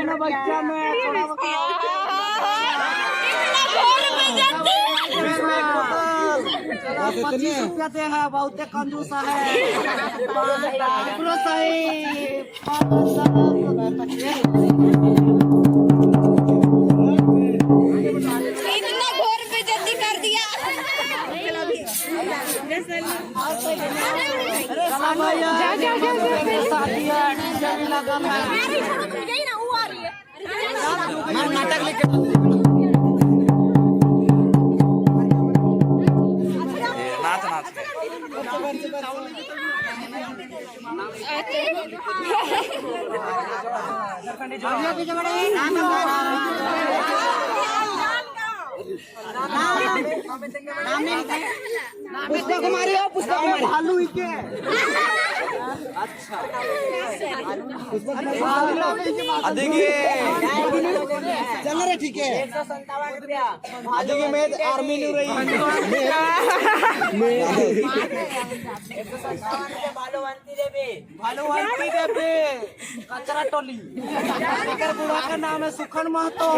ना बच्चा में थोड़ा ₹25 दे है, बहुत कंजूस है। इतना घोर बेइज्जती कर दिया। नाटक लेके नाच नाच पुष्पा कुमारी हो, पुष्पा कुमारी भालू के। अच्छा देखिए चल रहे ठीक है। देखिए मैं आर्मी नहीं रही भालूवंती देवी कचरा टोली बुढ़ा का नाम है सुखन महतो।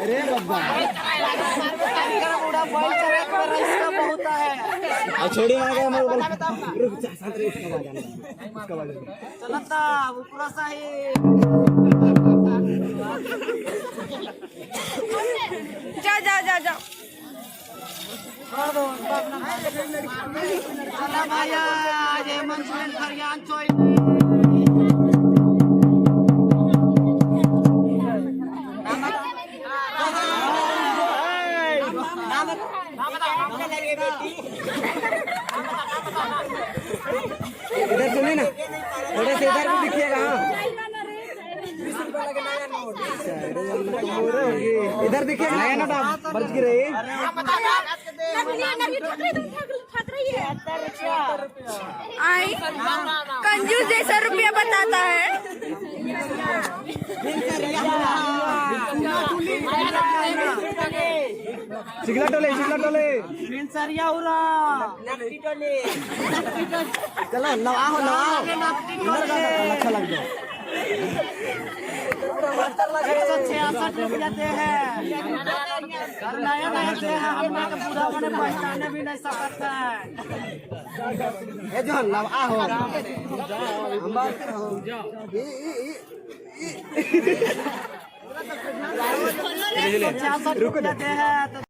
अरे बाबा बुढ़ा बहुत है। छोड़ी चलता ऊपरा साहिब जाओ जाओ जाओ जाओ। चला भैया ये मंचूरियन खरियान चोई इधर सुनिए ना, थोड़े से इधर भी दिखिएगा। इधर देखिए नया नोट बच गिरे। आई कंजूस जैसा रुपया बताता है। शिकला टोले सरिया उरा चलो नवाओ अच्छा लग जाए। ₹166 दे है, नया दे है। हम लोग पूरा बने पहचाने भी नहीं सकते हैं। ये जो नवा हो ₹66 दे है।